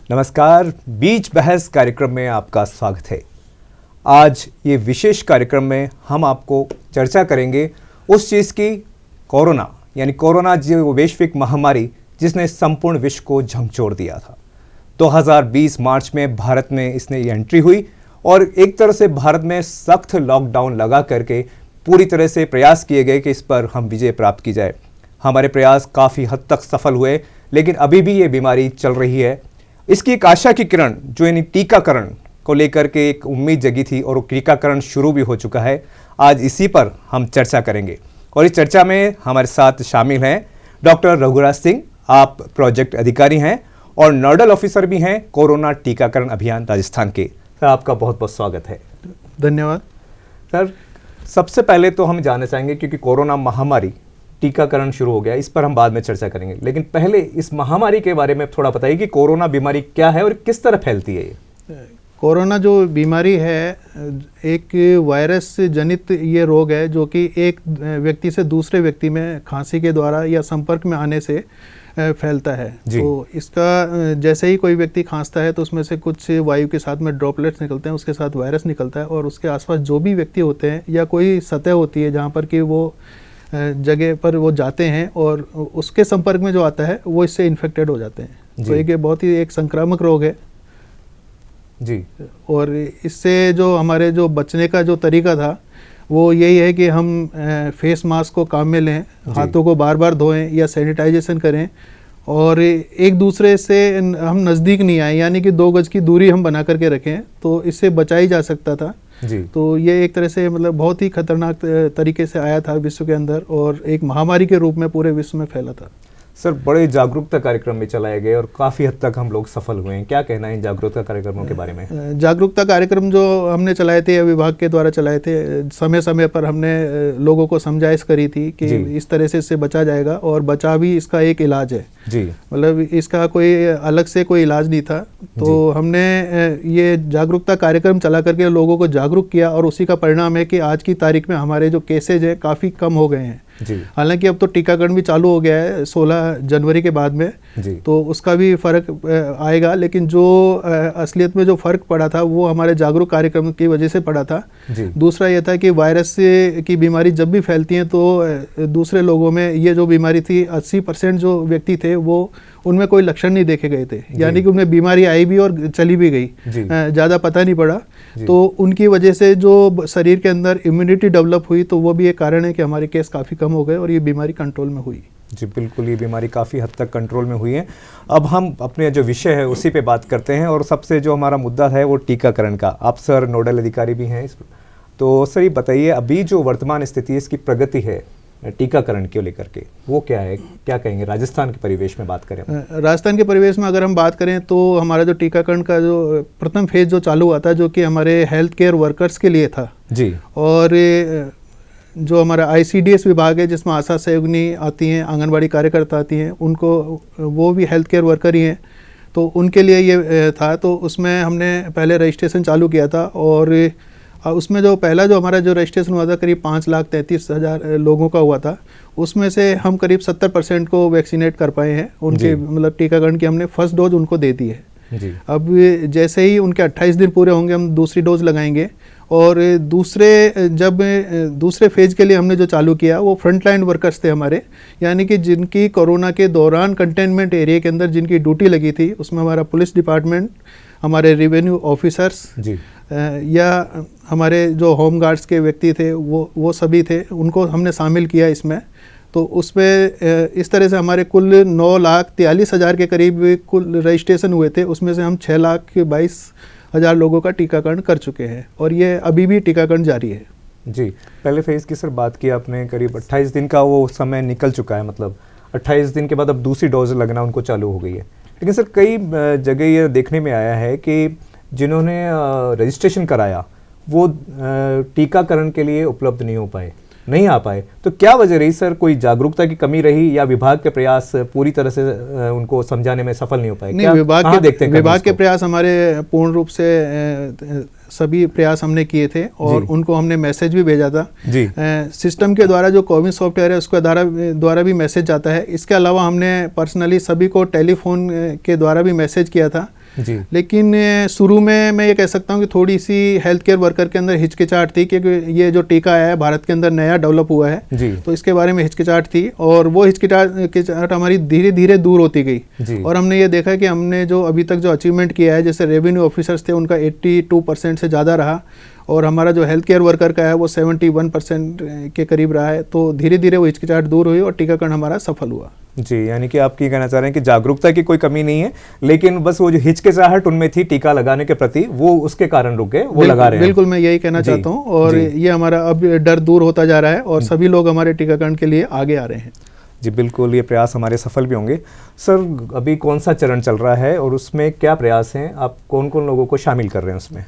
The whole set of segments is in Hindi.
नमस्कार, बीच बहस कार्यक्रम में आपका स्वागत है। आज ये विशेष कार्यक्रम में हम आपको चर्चा करेंगे उस चीज़ की, कोरोना यानी कोरोना जो वैश्विक महामारी जिसने संपूर्ण विश्व को झकझोर दिया था। 2020 मार्च में भारत में इसने एंट्री हुई और एक तरह से भारत में सख्त लॉकडाउन लगा करके पूरी तरह से प्रयास किए गए कि इस पर हम विजय प्राप्त की जाए। हमारे प्रयास काफ़ी हद तक सफल हुए, लेकिन अभी भी ये बीमारी चल रही है। इसकी एक आशा की किरण जो यानी टीकाकरण को लेकर के एक उम्मीद जगी थी और वो टीकाकरण शुरू भी हो चुका है। आज इसी पर हम चर्चा करेंगे और इस चर्चा में हमारे साथ शामिल हैं डॉक्टर रघुराज सिंह। आप प्रोजेक्ट अधिकारी हैं और नोडल ऑफिसर भी हैं कोरोना टीकाकरण अभियान राजस्थान के। सर, आपका बहुत बहुत स्वागत है। धन्यवाद। सर, सबसे पहले तो हम जानना चाहेंगे, क्योंकि कोरोना महामारी टीकाकरण शुरू हो गया, इस पर हम बाद में चर्चा करेंगे, लेकिन पहले इस महामारी के बारे में थोड़ा बताइए कि कोरोना बीमारी क्या है और किस तरह फैलती है ये। कोरोना जो बीमारी है एक वायरस जनित ये रोग है जो कि एक व्यक्ति से दूसरे व्यक्ति में खांसी के द्वारा या संपर्क में आने से फैलता है। तो इसका जैसे ही कोई व्यक्ति खांसता है तो उसमें से कुछ वायु के साथ में ड्रॉपलेट्स निकलते हैं, उसके साथ वायरस निकलता है और उसके आसपास जो भी व्यक्ति होते हैं या कोई सतह होती है जहाँ पर कि वो जगह पर वो जाते हैं और उसके संपर्क में जो आता है वो इससे इन्फेक्टेड हो जाते हैं। तो एक बहुत ही एक संक्रामक रोग है जी। और इससे जो हमारे जो बचने का जो तरीका था वो यही है कि हम फेस मास्क को काम में लें, हाथों को बार बार धोएं या सैनिटाइजेशन करें और एक दूसरे से हम नज़दीक नहीं आए, यानी कि 2 गज की दूरी हम बना करके रखें, तो इससे बचा ही जा सकता था जी। तो ये एक तरह से मतलब बहुत ही खतरनाक तरीके से आया था विश्व के अंदर और एक महामारी के रूप में पूरे विश्व में फैला था। सर, बड़े जागरूकता कार्यक्रम में चलाए गए और काफ़ी हद तक हम लोग सफल हुए हैं। क्या कहना है इन जागरूकता कार्यक्रमों के बारे में? जागरूकता कार्यक्रम जो हमने चलाए थे या विभाग के द्वारा चलाए थे, समय समय पर हमने लोगों को समझाइश करी थी कि इस तरह से इससे बचा जाएगा और बचा भी इसका एक इलाज है जी। मतलब इसका कोई अलग से कोई इलाज नहीं था। तो हमने ये जागरूकता कार्यक्रम चला करके लोगों को जागरूक किया और उसी का परिणाम है कि आज की तारीख में हमारे जो केसेज हैं काफ़ी कम हो गए हैं। हालांकि अब तो टीकाकरण भी चालू हो गया है 16 जनवरी के बाद में जी। तो उसका भी फर्क आएगा, लेकिन जो असलियत में जो फर्क पड़ा था वो हमारे जागरूक कार्यक्रम की वजह से पड़ा था जी। दूसरा ये था कि वायरस की बीमारी जब भी फैलती है तो दूसरे लोगों में ये जो बीमारी थी 80% जो व्यक्ति थे वो उनमें कोई लक्षण नहीं देखे गए थे, यानी कि उनमें बीमारी आई भी और चली भी गई, ज़्यादा पता नहीं पड़ा। तो उनकी वजह से जो शरीर के अंदर इम्यूनिटी डेवलप हुई तो वो भी एक कारण है कि हमारे केस काफ़ी कम हो गए और ये बीमारी कंट्रोल में हुई जी। बिल्कुल, ये बीमारी काफ़ी हद तक कंट्रोल में हुई है। अब हम अपने जो विषय है उसी पे बात करते हैं और सबसे जो हमारा मुद्दा है वो टीकाकरण का। आप सर नोडल अधिकारी भी हैं तो सर ये बताइए, अभी जो वर्तमान स्थिति है इसकी प्रगति है टीकाकरण को लेकर के, वो क्या है, क्या कहेंगे राजस्थान के परिवेश में बात करें? राजस्थान के परिवेश में अगर हम बात करें तो हमारा जो टीकाकरण का जो प्रथम फेज जो चालू हुआ था जो कि हमारे हेल्थ केयर वर्कर्स के लिए था जी। और जो हमारा ICDS विभाग है जिसमें आशा सहयोगिनी आती हैं, आंगनबाड़ी कार्यकर्ता आती हैं, उनको वो भी हेल्थ केयर वर्कर ही हैं, तो उनके लिए ये था। तो उसमें हमने पहले रजिस्ट्रेशन चालू किया था और उसमें जो पहला जो हमारा जो रजिस्ट्रेशन हुआ था करीब 5,33,000 लोगों का हुआ था। उसमें से हम करीब 70% को वैक्सीनेट कर पाए हैं। उनके मतलब टीकाकरण की हमने फर्स्ट डोज उनको दे दी है जी। अब जैसे ही उनके 28 दिन पूरे होंगे हम दूसरी डोज लगाएंगे और दूसरे फेज के लिए हमने जो चालू किया वो फ्रंटलाइन वर्कर्स थे हमारे, यानी कि जिनकी कोरोना के दौरान कंटेनमेंट एरिया के अंदर जिनकी ड्यूटी लगी थी, उसमें हमारा पुलिस डिपार्टमेंट, हमारे रेवेन्यू ऑफिसर्स जी। या हमारे जो होम गार्ड्स के व्यक्ति थे वो सभी थे, उनको हमने शामिल किया इसमें। तो उसमें इस तरह से हमारे कुल 9,43,000 के करीब कुल रजिस्ट्रेशन हुए थे, उसमें से हम 6,22,000 लोगों का टीकाकरण कर चुके हैं और ये अभी भी टीकाकरण जारी है जी। पहले फेज़ की सर बात की आपने, करीब 28 दिन का वो समय निकल चुका है, मतलब 28 दिन के बाद अब दूसरी डोज लगना उनको चालू हो गई है। लेकिन सर कई जगह ये देखने में आया है कि जिन्होंने रजिस्ट्रेशन कराया वो टीकाकरण के लिए उपलब्ध नहीं आ पाए, तो क्या वजह रही सर? कोई जागरूकता की कमी रही या विभाग के प्रयास पूरी तरह से उनको समझाने में सफल नहीं हो पाए? नहीं, विभाग के प्रयास हमारे पूर्ण रूप से सभी प्रयास हमने किए थे और उनको हमने मैसेज भी भेजा था जी। सिस्टम के द्वारा जो कोविन सॉफ्टवेयर है उसके द्वारा भी मैसेज जाता है। इसके अलावा हमने पर्सनली सभी को टेलीफोन के द्वारा भी मैसेज किया था लेकिन शुरू में मैं ये कह सकता हूँ कि थोड़ी सी हेल्थ केयर वर्कर के अंदर हिचकिचाहट थी, क्योंकि ये जो टीका आया है भारत के अंदर नया डेवलप हुआ है, तो इसके बारे में हिचकिचाहट थी, और वो हिचकिचाहट हमारी धीरे धीरे दूर होती गई। और हमने ये देखा कि हमने जो अभी तक जो अचीवमेंट किया है, जैसे रेवेन्यू ऑफिसर्स थे उनका 82% से ज़्यादा रहा, और हमारा जो हेल्थ केयर वर्कर का है वो 71% के करीब रहा है। तो धीरे धीरे वो हिचकिचाहट दूर हुई और टीकाकरण हमारा सफल हुआ। जी, यानी कि आप ये कहना चाह रहे हैं कि जागरूकता की कोई कमी नहीं है, लेकिन बस वो जो हिचकिचाहट उनमें थी टीका लगाने के प्रति, वो उसके कारण रुक गए, वो लगा रहे हैं। बिल्कुल, मैं यही कहना चाहता हूँ, और ये हमारा अब डर दूर होता जा रहा है और सभी लोग हमारे टीकाकरण के लिए आगे आ रहे हैं। जी बिल्कुल, ये प्रयास हमारे सफल भी होंगे। सर, अभी कौन सा चरण चल रहा है और उसमें क्या प्रयास हैं, आप कौन कौन लोगों को शामिल कर रहे हैं उसमें?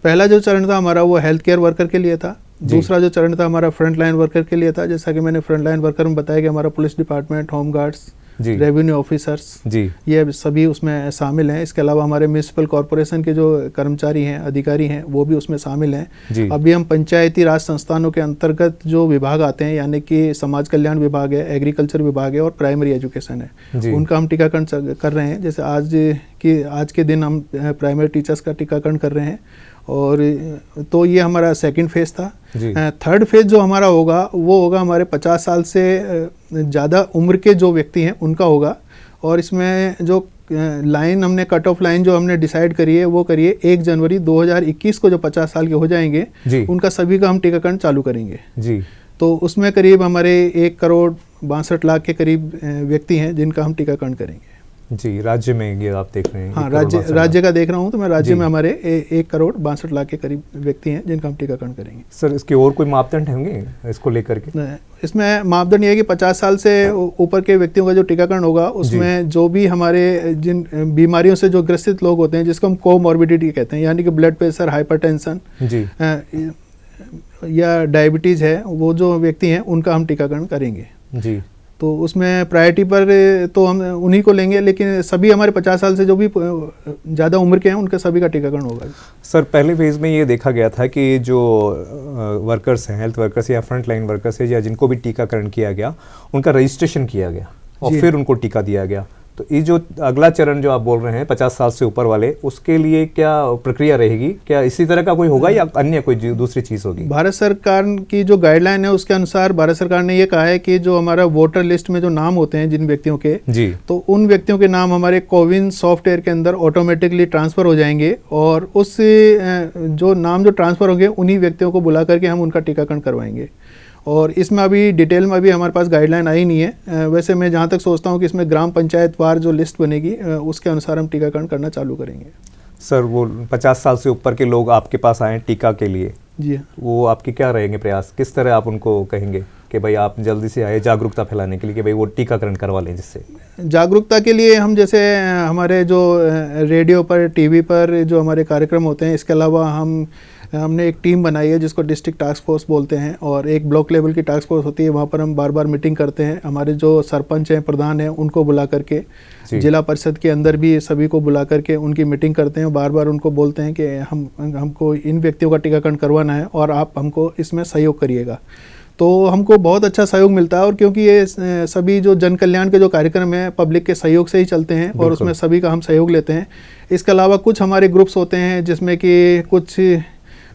पहला जो चरण था हमारा वो हेल्थ केयर वर्कर के लिए था। दूसरा जो चरण था हमारा फ्रंट लाइन वर्कर के लिए था। जैसा कि मैंने फ्रंट लाइन वर्कर में बताया कि हमारा police department, home guards, revenue officers, ये सभी उसमें शामिल हैं। इसके अलावा हमारे म्यूनिसिपल कॉरपोरेशन के जो कर्मचारी हैं, अधिकारी हैं, वो भी उसमें शामिल हैं। अभी हम पंचायती राज संस्थानों के अंतर्गत जो विभाग आते हैं, यानी कि समाज कल्याण विभाग है, एग्रीकल्चर विभाग है और प्राइमरी एजुकेशन है, उनका हम टीकाकरण कर रहे हैं। जैसे आज के दिन हम प्राइमरी टीचर्स का टीकाकरण कर रहे हैं, और तो ये हमारा सेकंड फेज था। थर्ड फेज जो हमारा होगा वो होगा हमारे 50 साल से ज़्यादा उम्र के जो व्यक्ति हैं उनका होगा, और इसमें जो लाइन हमने कट ऑफ लाइन जो हमने डिसाइड करी है वो करिए 1 जनवरी 2021 को जो 50 साल के हो जाएंगे उनका सभी का हम टीकाकरण चालू करेंगे। तो उसमें करीब हमारे 1,62,00,000 के करीब व्यक्ति हैं जिनका हम टीकाकरण करेंगे। जी, राज्य में ये आप देख रहे हैं? हाँ, राज्य का देख रहा हूँ, तो मैं राज्य में हमारे 1,62,00,000 के करीब व्यक्ति हैं जिनका हम टीकाकरण करेंगे। सर, इसके और कोई मापदंड होंगे इसको लेकर के? इसमें मापदंड ये है कि 50 साल से ऊपर के व्यक्तियों का जो टीकाकरण होगा उसमें जो भी हमारे जिन बीमारियों से जो ग्रसित लोग होते हैं, जिसको हम कोमॉर्बिडिटी कहते हैं, यानी कि ब्लड प्रेशर, हाइपरटेंशन या डायबिटीज़ है, वो जो व्यक्ति हैं उनका हम टीकाकरण करेंगे। जी, तो उसमें प्रायोरिटी पर तो हम उन्हीं को लेंगे, लेकिन सभी हमारे 50 साल से जो भी ज़्यादा उम्र के हैं उनका सभी का टीकाकरण होगा। सर, पहले फेज़ में ये देखा गया था कि जो वर्कर्स हैं, हेल्थ वर्कर्स या फ्रंट लाइन वर्कर्स है, या जिनको भी टीकाकरण किया गया उनका रजिस्ट्रेशन किया गया और फिर उनको टीका दिया गया। तो ये जो अगला चरण जो आप बोल रहे हैं 50 साल से ऊपर वाले, उसके लिए क्या प्रक्रिया रहेगी? क्या इसी तरह का कोई होगा या अन्य कोई दूसरी चीज़ होगी? भारत सरकार की जो गाइडलाइन है उसके अनुसार भारत सरकार ने ये कहा है कि जो हमारा वोटर लिस्ट में जो नाम होते हैं जिन व्यक्तियों के, तो उन व्यक्तियों के नाम हमारे कोविन सॉफ्टवेयर के अंदर ऑटोमेटिकली ट्रांसफ़र हो जाएंगे, और उस जो नाम जो ट्रांसफ़र होंगे उन्हीं व्यक्तियों को बुला करके हम उनका टीकाकरण करवाएंगे। और इसमें अभी डिटेल में अभी हमारे पास गाइडलाइन आई नहीं है। वैसे मैं जहाँ तक सोचता हूँ कि इसमें ग्राम पंचायत वार जो लिस्ट बनेगी उसके अनुसार हम टीकाकरण करना चालू करेंगे। सर, वो 50 साल से ऊपर के लोग आपके पास आए टीका के लिए, जी, वो आपके क्या रहेंगे प्रयास? किस तरह आप उनको कहेंगे कि भाई आप जल्दी से आए जागरूकता फैलाने के लिए कि भाई वो टीकाकरण करवा लें? जिससे जागरूकता के लिए हम जैसे हमारे जो रेडियो पर, टीवी पर जो हमारे कार्यक्रम होते हैं, इसके अलावा हमने एक टीम बनाई है जिसको डिस्ट्रिक्ट टास्क फोर्स बोलते हैं, और एक ब्लॉक लेवल की टास्क फोर्स होती है। वहाँ पर हम बार बार मीटिंग करते हैं। हमारे जो सरपंच हैं, प्रधान हैं, उनको बुला करके, जिला परिषद के अंदर भी सभी को बुला करके उनकी मीटिंग करते हैं। बार बार उनको बोलते हैं कि हमको इन व्यक्तियों का टीकाकरण करवाना है और आप हमको इसमें सहयोग करिएगा। तो हमको बहुत अच्छा सहयोग मिलता है, और क्योंकि ये सभी जो जन कल्याण के जो कार्यक्रम हैं पब्लिक के सहयोग से ही चलते हैं, और उसमें सभी का हम सहयोग लेते हैं। इसके अलावा कुछ हमारे ग्रुप्स होते हैं जिसमें कि कुछ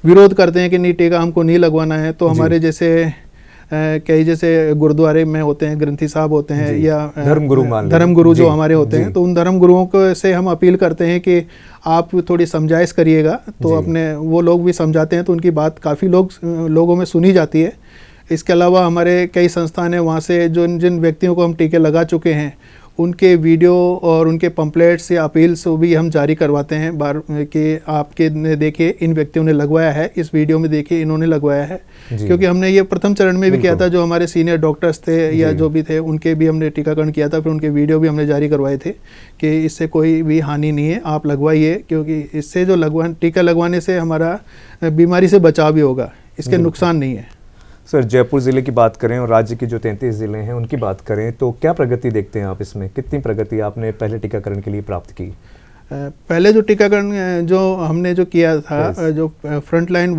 विरोध करते हैं कि नहीं, टीका हमको नहीं लगवाना है। तो हमारे जैसे कई जैसे गुरुद्वारे में होते हैं, ग्रंथी साहब होते हैं, या धर्मगुरु जो हमारे होते हैं, तो उन धर्मगुरुओं को से हम अपील करते हैं कि आप थोड़ी समझाइश करिएगा। तो अपने वो लोग भी समझाते हैं, तो उनकी बात काफ़ी लोगों में सुनी जाती है। इसके अलावा हमारे कई संस्थान हैं, वहाँ से जिन व्यक्तियों को हम टीके लगा चुके हैं उनके वीडियो और उनके पम्पलेट्स या अपील्स भी हम जारी करवाते हैं बार कि आपके देखिए इन व्यक्तियों ने लगवाया है, इस वीडियो में देखिए इन्होंने लगवाया है। क्योंकि हमने ये प्रथम चरण में भी किया था, जो हमारे सीनियर डॉक्टर्स थे या जो भी थे उनके भी हमने टीकाकरण किया था, फिर उनके वीडियो भी हमने जारी करवाए थे कि इससे कोई भी हानि नहीं है, आप लगवाइए, क्योंकि इससे जो टीका लगवाने से हमारा बीमारी से बचाव भी होगा, इसके नुकसान नहीं है। सर, जयपुर ज़िले की बात करें और राज्य की जो 33 ज़िले हैं उनकी बात करें, तो क्या प्रगति देखते हैं आप इसमें? कितनी प्रगति आपने पहले टीकाकरण के लिए प्राप्त की? पहले जो टीकाकरण जो हमने जो किया था, जो फ्रंटलाइन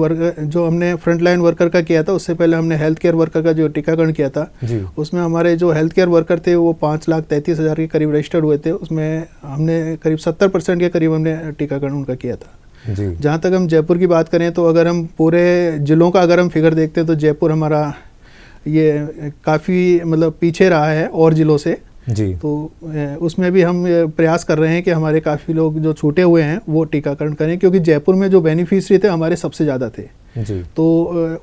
वर्कर का किया था, उससे पहले हमने हेल्थ केयर वर्कर का जो टीकाकरण किया था, उसमें हमारे जो हेल्थ केयर वर्कर थे वो 5,33,000 के करीब रजिस्टर्ड हुए थे। उसमें हमने करीब 70% के करीब हमने टीकाकरण उनका किया था। जहाँ तक हम जयपुर की बात करें तो अगर हम पूरे जिलों का अगर हम फिगर देखते हैं तो जयपुर हमारा ये काफ़ी मतलब पीछे रहा है और जिलों से जी। तो उसमें भी हम प्रयास कर रहे हैं कि हमारे काफ़ी लोग जो छूटे हुए हैं वो टीकाकरण करें, क्योंकि जयपुर में जो बेनिफिशियरी थे हमारे सबसे ज़्यादा थे जी। तो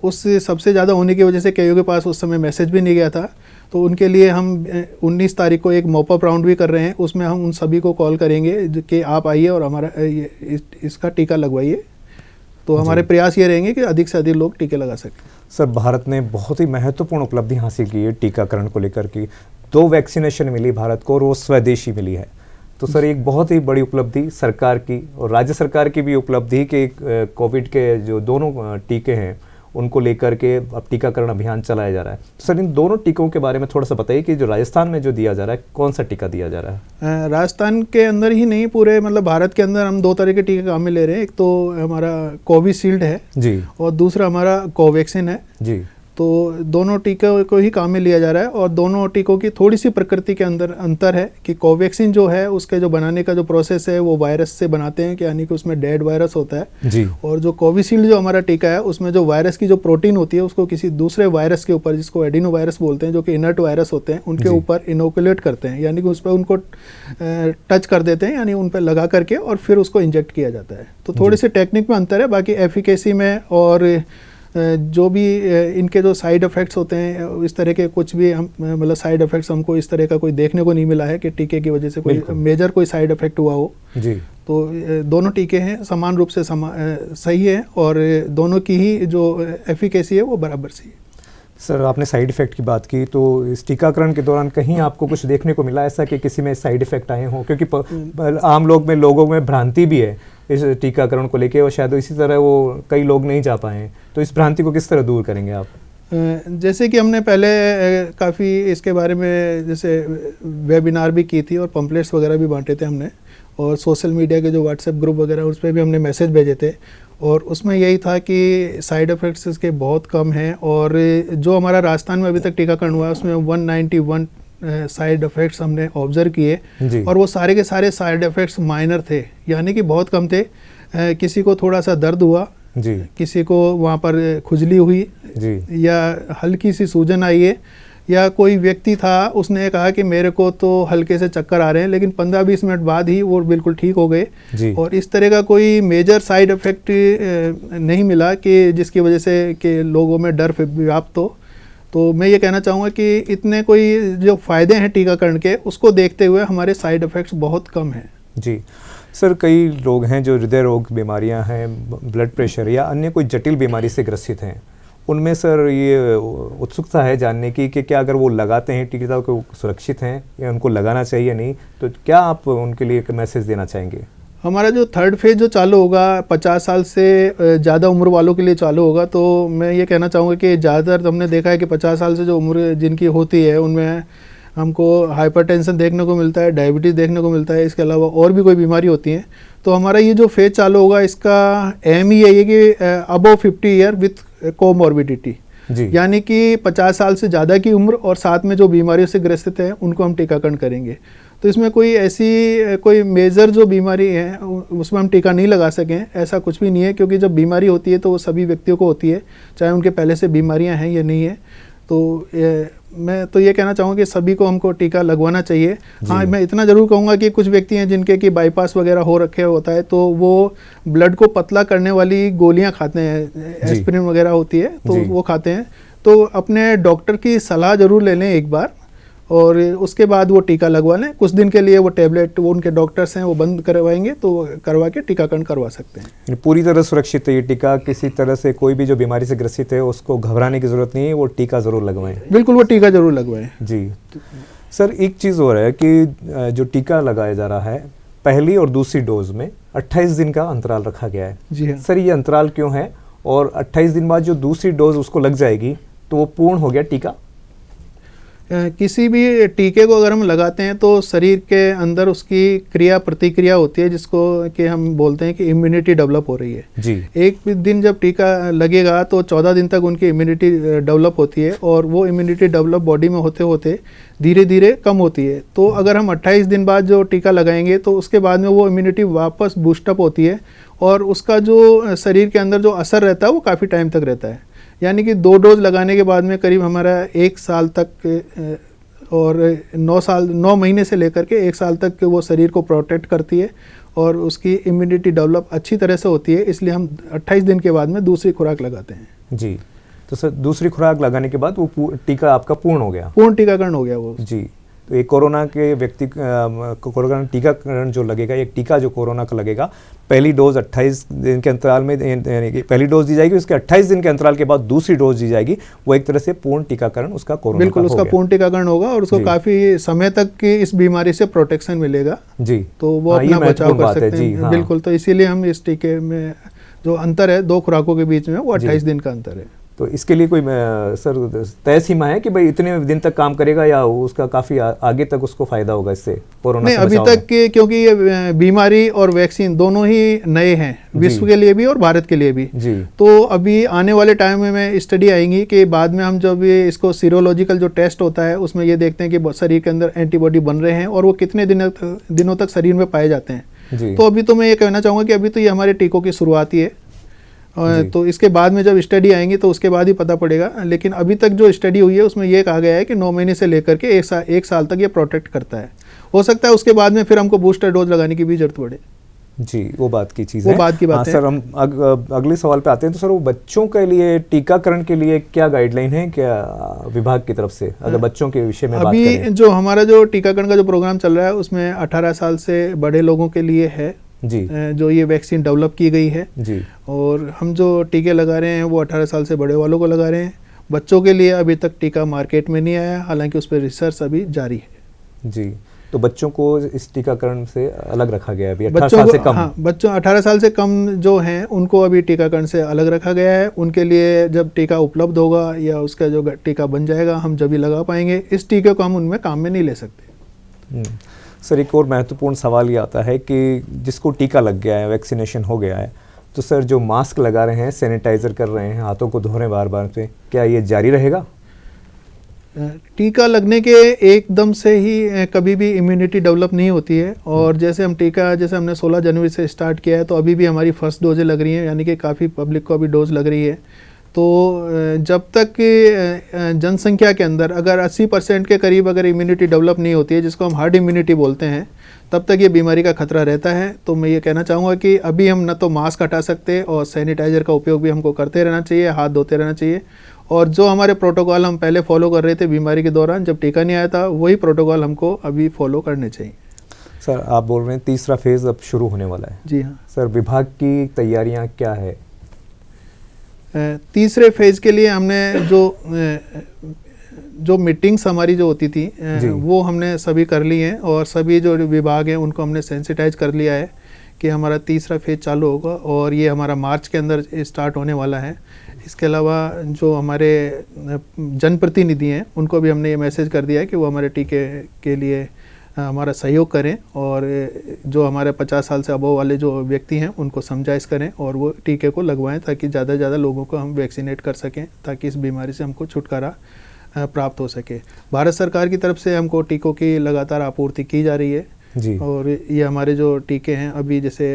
उस सबसे ज़्यादा होने की वजह से कईयों के पास उस समय मैसेज भी नहीं गया था, तो उनके लिए हम 19 तारीख को एक मॉपअप राउंड भी कर रहे हैं। उसमें हम उन सभी को कॉल करेंगे कि आप आइए और हमारा इसका टीका लगवाइए। तो हमारे प्रयास ये रहेंगे कि अधिक से अधिक लोग टीके लगा सकें। सर, भारत ने बहुत ही महत्वपूर्ण उपलब्धि हासिल की है टीकाकरण को लेकर की। 2 वैक्सीनेशन मिली भारत को और वो स्वदेशी मिली है। तो सर, एक बहुत ही बड़ी उपलब्धि सरकार की और राज्य सरकार की भी उपलब्धि कि कोविड के जो दोनों टीके हैं उनको लेकर के अब टीकाकरण अभियान चलाया जा रहा है। तो सर, इन दोनों टीकों के बारे में थोड़ा सा बताइए कि जो राजस्थान में जो दिया जा रहा है, कौन सा टीका दिया जा रहा है? राजस्थान के अंदर ही नहीं, पूरे मतलब भारत के अंदर हम 2 तरह के टीके काम में ले रहे हैं। एक तो हमारा कोविशील्ड है जी, और दूसरा हमारा कोवैक्सीन है जी। तो दोनों टीकों को ही काम में लिया जा रहा है और दोनों टीकों की थोड़ी सी प्रकृति के अंदर अंतर है कि कोवैक्सीन जो है उसके जो बनाने का जो प्रोसेस है वो वायरस से बनाते हैं, कि यानी कि उसमें डेड वायरस होता है जी। और जो कोविशील्ड जो हमारा टीका है उसमें जो वायरस की जो प्रोटीन होती है उसको किसी दूसरे वायरस के ऊपर, जिसको एडिनो वायरस बोलते हैं, जो कि इनर्ट वायरस होते हैं, उनके ऊपर इनोकुलेट करते हैं, यानी कि उस पर उनको टच कर देते हैं, यानी उन पर लगा करके और फिर उसको इंजेक्ट किया जाता है। तो थोड़ी सी टेक्निक में अंतर है, बाकी एफिकेसी में और जो भी इनके जो साइड इफ़ेक्ट्स होते हैं इस तरह के कुछ भी हम मतलब साइड इफ़ेक्ट्स हमको इस तरह का कोई देखने को नहीं मिला है कि टीके की वजह से कोई मेजर कोई साइड इफ़ेक्ट हुआ हो जी। तो दोनों टीके हैं समान रूप से सही है और दोनों की ही जो एफिकेसी है वो बराबर सी है। सर, आपने साइड इफ़ेक्ट की बात की, तो इस टीकाकरण के दौरान कहीं आपको कुछ देखने को मिला ऐसा कि किसी में साइड इफ़ेक्ट आए हों? क्योंकि आम लोगों में भ्रांति भी है इस टीकाकरण को लेके और शायद इसी तरह वो कई लोग नहीं जा पाए, तो इस भ्रांति को किस तरह दूर करेंगे आप? जैसे कि हमने पहले काफ़ी इसके बारे में जैसे वेबिनार भी की थी और पम्पलेट्स वगैरह भी बांटे थे हमने, और सोशल मीडिया के जो व्हाट्सएप ग्रुप वगैरह उस पर भी हमने मैसेज भेजे थे, और उसमें यही था कि साइड इफ़ेक्ट्स इसके बहुत कम हैं। और जो हमारा राजस्थान में अभी तक टीकाकरण हुआ है उसमें 191 साइड इफ़ेक्ट्स हमने ऑब्जर्व किए और वो सारे के सारे साइड इफ़ेक्ट्स माइनर थे, यानी कि बहुत कम थे। किसी को थोड़ा सा दर्द हुआ जी, किसी को वहाँ पर खुजली हुई जी, या हल्की सी सूजन आई है, या कोई व्यक्ति था उसने कहा कि मेरे को तो हल्के से चक्कर आ रहे हैं, लेकिन 15-20 मिनट बाद ही वो बिल्कुल ठीक हो गए। और इस तरह का कोई मेजर साइड इफ़ेक्ट नहीं मिला कि जिसकी वजह से कि लोगों में डर व्याप्त हो। तो मैं ये कहना चाहूँगा कि इतने कोई जो फ़ायदे हैं टीकाकरण के उसको देखते हुए हमारे साइड इफ़ेक्ट्स बहुत कम हैं जी। सर, कई लोग हैं जो हृदय रोग बीमारियां हैं, ब्लड प्रेशर या अन्य कोई जटिल बीमारी से ग्रसित हैं, उनमें सर ये उत्सुकता है जानने की कि क्या अगर वो लगाते हैं टीका तो सुरक्षित हैं या उनको लगाना चाहिए नहीं, तो क्या आप उनके लिए एक मैसेज देना चाहेंगे? हमारा जो 3rd फेज़ जो चालू होगा 50 साल से ज़्यादा उम्र वालों के लिए चालू होगा, तो मैं ये कहना चाहूँगा कि ज़्यादातर हमने देखा है कि 50 साल से जो उम्र जिनकी होती है उनमें हमको हाइपरटेंशन देखने को मिलता है, डायबिटीज़ देखने को मिलता है, इसके अलावा और भी कोई बीमारी होती है। तो हमारा ये जो फेज़ चालू होगा इसका एम ही यही है कि अबव 50 ईयर विथ कोमॉर्बिडिटी, यानी कि 50 साल से ज़्यादा की उम्र और साथ में जो बीमारियों से ग्रसित हैं उनको हम टीकाकरण करेंगे। तो इसमें कोई ऐसी कोई मेजर जो बीमारी है उसमें हम टीका नहीं लगा सकें ऐसा कुछ भी नहीं है, क्योंकि जब बीमारी होती है तो वो सभी व्यक्तियों को होती है, चाहे उनके पहले से बीमारियां हैं या नहीं है। तो मैं तो ये कहना चाहूँगा कि सभी को हमको टीका लगवाना चाहिए। हाँ, मैं इतना ज़रूर कहूँगा कि कुछ व्यक्ति हैं जिनके कि बाईपास वगैरह हो रखे होता है, तो वो ब्लड को पतला करने वाली गोलियाँ खाते हैं, एस्पिरिन वगैरह होती है तो वो खाते हैं। तो अपने डॉक्टर की सलाह ज़रूर ले लें एक बार और उसके बाद वो टीका लगवा लें। कुछ दिन के लिए वो टैबलेट वो उनके डॉक्टर्स हैं वो बंद करवाएंगे, तो करवा के टीकाकरण करवा सकते हैं। पूरी तरह सुरक्षित है ये टीका, किसी तरह से कोई भी जो बीमारी से ग्रसित है उसको घबराने की ज़रूरत नहीं है, वो टीका ज़रूर लगवाएं। बिल्कुल, वो टीका ज़रूर लगवाएं जी। सर, एक चीज़ हो रहा है कि जो टीका लगाया जा रहा है पहली और दूसरी डोज में 28 दिन का अंतराल रखा गया है। जी हाँ। सर, ये अंतराल क्यों है और 28 दिन बाद जो दूसरी डोज उसको लग जाएगी तो वो पूर्ण हो गया टीका? किसी भी टीके को अगर हम लगाते हैं तो शरीर के अंदर उसकी क्रिया प्रतिक्रिया होती है, जिसको कि हम बोलते हैं कि इम्यूनिटी डेवलप हो रही है जी। एक दिन जब टीका लगेगा तो 14 दिन तक उनकी इम्यूनिटी डेवलप होती है, और वो इम्यूनिटी डेवलप बॉडी में होते होते धीरे धीरे कम होती है। तो अगर हम 28 दिन बाद जो टीका लगाएंगे तो उसके बाद में वो इम्यूनिटी वापस बूस्टअप होती है, और उसका जो शरीर के अंदर जो असर रहता है वो काफ़ी टाइम तक रहता है। यानी कि 2 डोज लगाने के बाद में करीब हमारा 1 साल तक और 9 महीने से लेकर के 1 साल तक वो शरीर को प्रोटेक्ट करती है, और उसकी इम्यूनिटी डेवलप अच्छी तरह से होती है। इसलिए हम 28 दिन के बाद में दूसरी खुराक लगाते हैं। जी। तो सर दूसरी खुराक लगाने के बाद वो टीका आपका पूर्ण हो गया? पूर्ण टीकाकरण हो गया वो। जी। तो एक कोरोना के व्यक्ति कोरोना टीकाकरण जो लगेगा, एक टीका जो कोरोना का लगेगा, पहली डोज 28 दिन के अंतराल में, यानी कि पहली डोज दी जाएगी, उसके 28 दिन के अंतराल के बाद दूसरी डोज दी जाएगी। वो एक तरह से पूर्ण टीकाकरण उसका कोरोना बिल्कुल उसका पूर्ण टीकाकरण होगा, और उसको काफी समय तक की इस बीमारी से प्रोटेक्शन मिलेगा। जी। तो वो अपना बचाव कर सकते हैं। बिल्कुल। तो इसीलिए हम इस टीके में जो अंतर है 2 खुराकों के बीच में, वो 28 दिन का अंतर है। तो इसके लिए कोई सर तय सीमा है कि भाई इतने दिन तक काम करेगा, या उसका काफ़ी आगे तक उसको फायदा होगा इससे कोरोना से? नहीं, अभी तक क्योंकि ये बीमारी और वैक्सीन दोनों ही नए हैं, विश्व के लिए भी और भारत के लिए भी। जी। तो अभी आने वाले टाइम में स्टडी आएंगी कि बाद में हम जब ये इसको सीरोलॉजिकल जो टेस्ट होता है उसमें ये देखते हैं कि शरीर के अंदर एंटीबॉडी बन रहे हैं और वो कितने दिनों तक शरीर में पाए जाते हैं। तो अभी तो मैं ये कहना चाहूँगा कि अभी तो ये हमारे टीकों की शुरुआत ही है, तो इसके बाद में जब स्टडी आएंगी तो उसके बाद ही पता पड़ेगा। लेकिन अभी तक जो स्टडी हुई है उसमें ये कहा गया है कि 9 महीने से लेकर के 1 साल तक ये प्रोटेक्ट करता है। हो सकता है उसके बाद में फिर हमको बूस्टर डोज लगाने की भी जरूरत पड़े। जी, वो बात की चीज़ है। वो बात की बात है। सर हम अगले सवाल पे आते हैं। तो सर वो बच्चों के लिए टीकाकरण के लिए क्या गाइडलाइन है क्या विभाग की तरफ से, अगर बच्चों के विषय में बात करें? अभी जो हमारा जो टीकाकरण का जो प्रोग्राम चल रहा है उसमें 18 साल से बड़े लोगों के लिए है जी, जो ये वैक्सीन डेवलप की गई है जी। और हम जो टीके लगा रहे हैं वो 18 साल से बड़े वालों को लगा रहे हैं। बच्चों के लिए अभी तक टीका मार्केट में नहीं आया, हालांकि उस पर रिसर्च अभी जारी है जी। तो बच्चों को इस टीकाकरण से अलग रखा गया है अभी 18 साल से कम? हाँ, बच्चों 18 साल से कम जो हैं उनको अभी टीकाकरण से अलग रखा गया है। उनके लिए जब टीका उपलब्ध होगा या उसका जो टीका बन जाएगा हम जब ही लगा पाएंगे। इस टीके को हम उनमें काम में नहीं ले सकते। सर एक और महत्वपूर्ण सवाल ये आता है कि जिसको टीका लग गया है, वैक्सीनेशन हो गया है, तो सर जो मास्क लगा रहे हैं, सैनिटाइज़र कर रहे हैं, हाथों को धो रहे हैं बार बार पे, क्या ये जारी रहेगा? टीका लगने के एकदम से ही कभी भी इम्यूनिटी डेवलप नहीं होती है। और जैसे हमने 16 जनवरी से स्टार्ट किया है तो अभी भी हमारी फर्स्ट डोजें लग रही हैं, यानी कि काफ़ी पब्लिक को अभी डोज लग रही है। तो जब तक जनसंख्या के अंदर अगर 80% के करीब अगर इम्यूनिटी डेवलप नहीं होती है, जिसको हम हार्ड इम्यूनिटी बोलते हैं, तब तक ये बीमारी का खतरा रहता है। तो मैं ये कहना चाहूँगा कि अभी हम न तो मास्क हटा सकते और सैनिटाइज़र का उपयोग भी हमको करते रहना चाहिए, हाथ धोते रहना चाहिए। और जो हमारे प्रोटोकॉल हम पहले फॉलो कर रहे थे बीमारी के दौरान जब टीका नहीं आया था, वही प्रोटोकॉल हमको अभी फॉलो करने चाहिए। सर आप बोल रहे हैं तीसरा फेज़ अब शुरू होने वाला है? जी हाँ सर, विभाग की तैयारियाँ क्या है? तीसरे फेज़ के लिए हमने जो मीटिंग्स हमारी जो होती थी वो हमने सभी कर ली हैं, और सभी जो विभाग हैं उनको हमने सेंसिटाइज कर लिया है कि हमारा तीसरा फेज़ चालू होगा, और ये हमारा मार्च के अंदर स्टार्ट होने वाला है। इसके अलावा जो हमारे जनप्रतिनिधि हैं उनको भी हमने ये मैसेज कर दिया है कि वो हमारे टीके के लिए हमारा सहयोग करें, और जो हमारे 50 साल से अबव वाले जो व्यक्ति हैं उनको समझाइश करें और वो टीके को लगवाएं, ताकि ज़्यादा से ज़्यादा लोगों को हम वैक्सीनेट कर सकें, ताकि इस बीमारी से हमको छुटकारा प्राप्त हो सके। भारत सरकार की तरफ से हमको टीकों की लगातार आपूर्ति की जा रही है जी। और ये हमारे जो टीके हैं अभी जैसे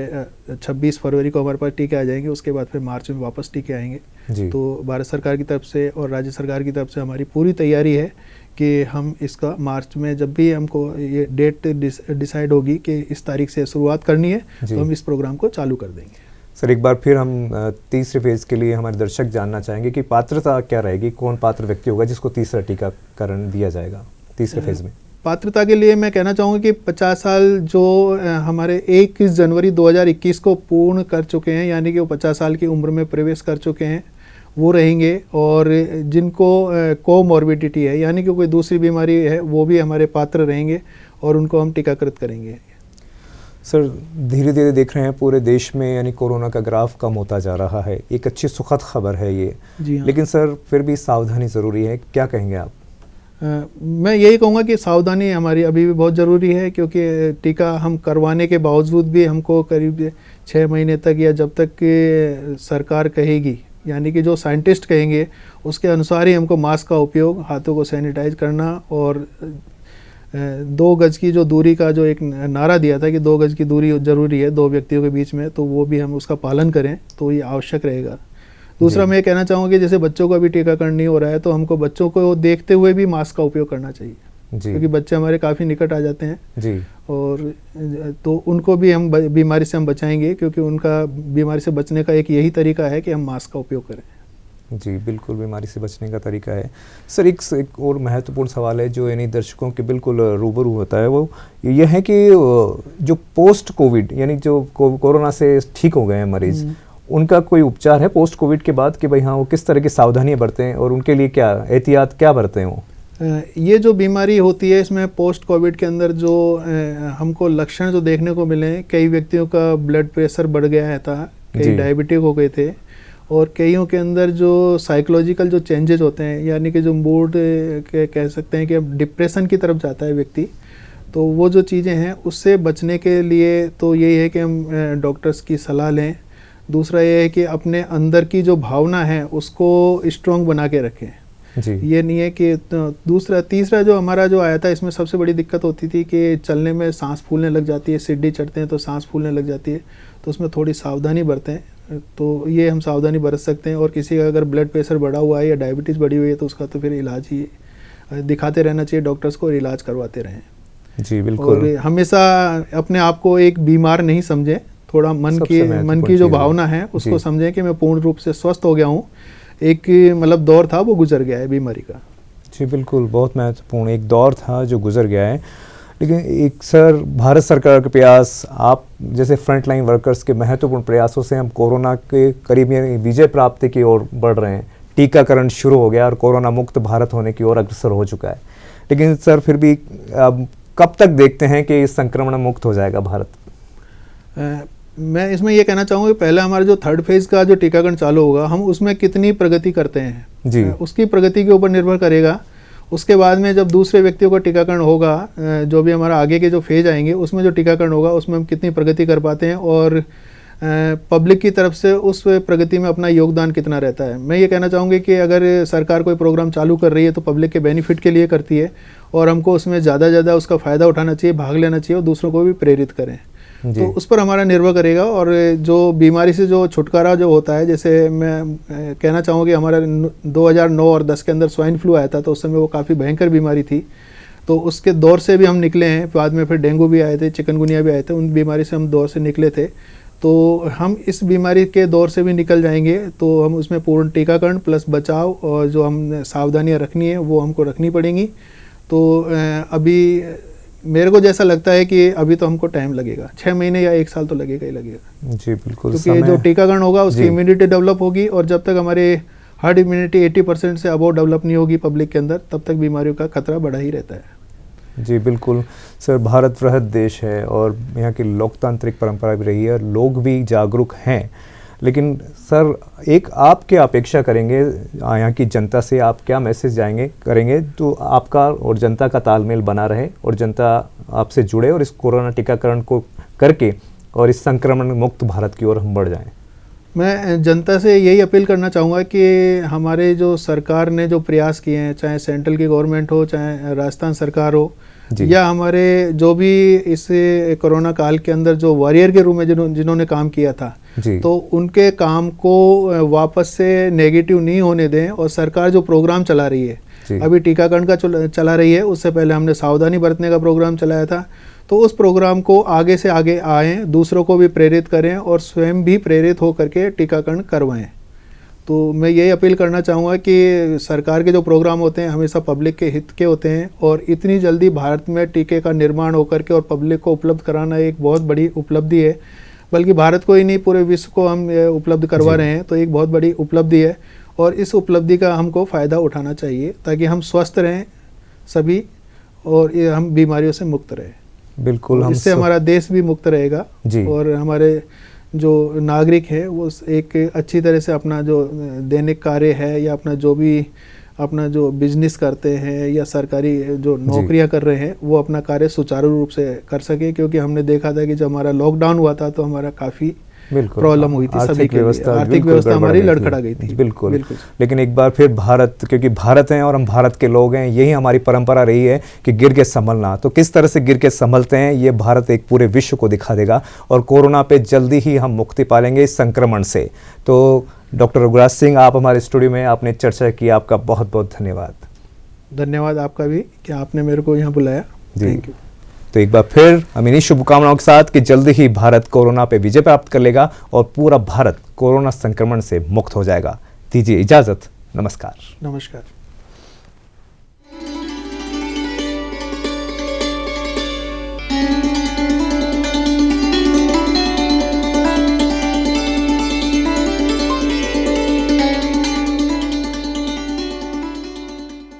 26 फरवरी को हमारे पास टीके आ जाएंगे, उसके बाद फिर मार्च में वापस टीके आएंगे जी। तो भारत सरकार की तरफ से और राज्य सरकार की तरफ से हमारी पूरी तैयारी है कि हम इसका मार्च में जब भी हमको ये डेट डिसाइड होगी कि इस तारीख से शुरुआत करनी है तो हम इस प्रोग्राम को चालू कर देंगे। सर एक बार फिर हम तीसरे फेज़ के लिए हमारे दर्शक जानना चाहेंगे कि पात्रता क्या रहेगी, कौन पात्र व्यक्ति होगा जिसको तीसरा टीकाकरण दिया जाएगा तीसरे फेज़ में? पात्रता के लिए मैं कहना चाहूँगा कि 50 साल जो हमारे 21 जनवरी 2021 को पूर्ण कर चुके हैं, यानी कि वो 50 साल की उम्र में प्रवेश कर चुके हैं, वो रहेंगे। और जिनको कोमॉर्बिडिटी है, यानी कि कोई दूसरी बीमारी है, वो भी हमारे पात्र रहेंगे और उनको हम टीकाकृत करेंगे। सर धीरे धीरे देख रहे हैं पूरे देश में यानी कोरोना का ग्राफ कम होता जा रहा है, एक अच्छी सुखद खबर है ये जी हाँ। लेकिन सर फिर भी सावधानी ज़रूरी है, क्या कहेंगे आप? मैं यही कहूँगा कि सावधानी हमारी अभी भी बहुत ज़रूरी है, क्योंकि टीका हम करवाने के बावजूद भी हमको करीब 6 महीने तक या जब तक कि सरकार कहेगी, यानी कि जो साइंटिस्ट कहेंगे उसके अनुसार ही हमको मास्क का उपयोग, हाथों को सैनिटाइज करना और 2 गज की जो दूरी का जो एक नारा दिया था कि 2 गज की दूरी ज़रूरी है 2 व्यक्तियों के बीच में, तो वो भी हम उसका पालन करें तो ये आवश्यक रहेगा। दूसरा मैं कहना चाहूँगा कि जैसे बच्चों का भी टीकाकरण नहीं हो रहा है, तो हमको बच्चों को देखते हुए भी मास्क का उपयोग करना चाहिए, क्योंकि बच्चे हमारे काफ़ी निकट आ जाते हैं जी। और तो उनको भी हम बीमारी से हम बचाएंगे, क्योंकि उनका बीमारी से बचने का एक यही तरीका है कि हम मास्क का उपयोग करें। जी बिल्कुल, बीमारी से बचने का तरीका है। सर एक और महत्वपूर्ण सवाल है जो यानी दर्शकों के बिल्कुल रूबरू होता है, वो ये है कि जो पोस्ट कोविड यानी जो कोरोना से ठीक हो गए हैं मरीज़, उनका कोई उपचार है पोस्ट कोविड के बाद कि भाई हाँ वो किस तरह की सावधानियां बरतें हैं और उनके लिए क्या एहतियात क्या बरतें वो? ये जो बीमारी होती है इसमें पोस्ट कोविड के अंदर जो हमको लक्षण जो देखने को मिले, कई व्यक्तियों का ब्लड प्रेशर बढ़ गया था, कई डायबिटिक हो गए थे, और कईयों के अंदर जो साइकोलॉजिकल जो चेंजेस होते हैं, यानी कि जो मूड कह सकते हैं कि डिप्रेशन की तरफ जाता है व्यक्ति, तो वो जो चीज़ें हैं उससे बचने के लिए तो यही है कि हम डॉक्टर्स की सलाह लें। दूसरा ये है कि अपने अंदर की जो भावना है उसको स्ट्रॉन्ग बना के रखें जी। ये नहीं है कि तीसरा जो हमारा जो आया था, इसमें सबसे बड़ी दिक्कत होती थी कि चलने में सांस फूलने लग जाती है, सीढ़ी चढ़ते हैं तो सांस फूलने लग जाती है, तो उसमें थोड़ी सावधानी बरतें। तो ये हम सावधानी बरत सकते हैं। और किसी का अगर ब्लड प्रेशर बढ़ा हुआ है या डायबिटीज़ बढ़ी हुई है तो उसका तो फिर इलाज ही दिखाते रहना चाहिए डॉक्टर्स को, और इलाज करवाते रहें जी बिल्कुल। और हमेशा अपने आप को एक बीमार नहीं समझें, थोड़ा मन की जो भावना है उसको समझें कि मैं पूर्ण रूप से स्वस्थ हो गया हूँ। एक मतलब दौर था वो गुजर गया है बीमारी का जी बिल्कुल, बहुत महत्वपूर्ण एक दौर था जो गुजर गया है। लेकिन एक सर भारत सरकार के प्रयास, आप जैसे फ्रंट लाइन वर्कर्स के महत्वपूर्ण प्रयासों से हम कोरोना के करीब विजय प्राप्ति की ओर बढ़ रहे हैं। टीकाकरण शुरू हो गया और कोरोना मुक्त भारत होने की ओर अग्रसर हो चुका है। लेकिन सर फिर भी अब कब तक देखते हैं कि इस संक्रमण मुक्त हो जाएगा भारत? मैं इसमें ये कहना चाहूँगा कि पहले हमारा जो 3rd फेज का जो टीकाकरण चालू होगा, हम उसमें कितनी प्रगति करते हैं जी, उसकी प्रगति के ऊपर निर्भर करेगा। उसके बाद में जब दूसरे व्यक्तियों का टीकाकरण होगा, जो भी हमारा आगे के जो फेज आएंगे उसमें जो टीकाकरण होगा उसमें हम कितनी प्रगति कर पाते हैं और पब्लिक की तरफ से उस प्रगति में अपना योगदान कितना रहता है। मैं ये कहना चाहूँगी कि अगर सरकार कोई प्रोग्राम चालू कर रही है तो पब्लिक के बेनिफिट के लिए करती है, और हमको उसमें ज़्यादा से ज़्यादा उसका फ़ायदा उठाना चाहिए, भाग लेना चाहिए और दूसरों को भी प्रेरित करें। तो उस पर हमारा निर्भर करेगा। और जो बीमारी से जो छुटकारा जो होता है, जैसे मैं कहना चाहूँगा कि हमारा 2009 और 10 के अंदर स्वाइन फ्लू आया था, तो उस समय वो काफ़ी भयंकर बीमारी थी, तो उसके दौर से भी हम निकले हैं। बाद में फिर डेंगू भी आए थे, चिकनगुनिया भी आए थे, उन बीमारी से हम दौर से निकले थे। तो हम इस बीमारी के दौर से भी निकल जाएंगे, तो हम उसमें पूर्ण टीकाकरण प्लस बचाव और जो हम सावधानियाँ रखनी है वो हमको रखनी पड़ेंगी। तो अभी मेरे को जैसा लगता है कि अभी तो हमको टाइम लगेगा, 6 महीने या 1 साल तो लगेगा ही लगेगा जी बिल्कुल। क्योंकि जो टीकाकरण होगा उसकी इम्यूनिटी डेवलप होगी, और जब तक हमारे हर्ड इम्यूनिटी 80% से अबव डेवलप नहीं होगी पब्लिक के अंदर, तब तक बीमारियों का खतरा बढ़ा ही रहता है जी बिल्कुल। सर भारत वृहद देश है और यहाँ की लोकतांत्रिक परंपरा भी रही है, लोग भी जागरूक हैं, लेकिन सर एक आप क्या अपेक्षा करेंगे यहाँ की जनता से, आप क्या मैसेज करेंगे तो आपका और जनता का तालमेल बना रहे और जनता आपसे जुड़े और इस कोरोना टीकाकरण को करके और इस संक्रमण मुक्त भारत की ओर हम बढ़ जाएं? मैं जनता से यही अपील करना चाहूँगा कि हमारे जो सरकार ने जो प्रयास किए हैं, चाहे सेंट्रल की गवर्नमेंट हो, चाहे राजस्थान सरकार हो, या हमारे जो भी इस कोरोना काल के अंदर जो वॉरियर के रूप में जिन्होंने काम किया था, तो उनके काम को वापस से नेगेटिव नहीं होने दें। और सरकार जो प्रोग्राम चला रही है, अभी टीकाकरण का चला रही है, उससे पहले हमने सावधानी बरतने का प्रोग्राम चलाया था, तो उस प्रोग्राम को आगे से आगे आएँ, दूसरों को भी प्रेरित करें और स्वयं भी प्रेरित होकर के टीकाकरण करवाएं। तो मैं यही अपील करना चाहूँगा कि सरकार के जो प्रोग्राम होते हैं हमेशा पब्लिक के हित के होते हैं, और इतनी जल्दी भारत में टीके का निर्माण होकर के और पब्लिक को उपलब्ध कराना एक बहुत बड़ी उपलब्धि है। बल्कि भारत को ही नहीं, पूरे विश्व को हम उपलब्ध करवा रहे हैं, तो एक बहुत बड़ी उपलब्धि है, और इस उपलब्धि का हमको फ़ायदा उठाना चाहिए ताकि हम स्वस्थ रहें सभी और हम बीमारियों से मुक्त रहें। बिल्कुल, इससे हमारा देश भी मुक्त रहेगा और हमारे जो नागरिक है वो एक अच्छी तरह से अपना जो दैनिक कार्य है या अपना जो भी अपना जो बिजनेस करते हैं या सरकारी जो नौकरियां कर रहे हैं वो अपना कार्य सुचारू रूप से कर सके, क्योंकि हमने देखा था कि जब हमारा लॉकडाउन हुआ था तो हमारा काफ़ी प्रॉब्लम हुई थी, सभी के लिए आर्थिक व्यवस्था हमारी लड़खड़ा गई थी। बिल्कुल। लेकिन एक बार फिर भारत, क्योंकि भारत हैं और हम भारत के लोग हैं, यही हमारी परंपरा रही है कि गिर के संभलना। तो किस तरह से गिर के संभलते हैं ये भारत एक पूरे विश्व को दिखा देगा और कोरोना पे जल्दी ही हम मुक्ति पालेंगे इस संक्रमण से। तो डॉक्टर रघुराज सिंह, आप हमारे स्टूडियो में आपने चर्चा की, आपका बहुत बहुत धन्यवाद। धन्यवाद आपका भी कि आपने मेरे को यहाँ बुलाया। Thank you. तो एक बार फिर हम इन्हीं शुभकामनाओं के साथ कि जल्दी ही भारत कोरोना पे विजय प्राप्त कर लेगा और पूरा भारत कोरोना संक्रमण से मुक्त हो जाएगा। दीजिए इजाजत। नमस्कार। नमस्कार।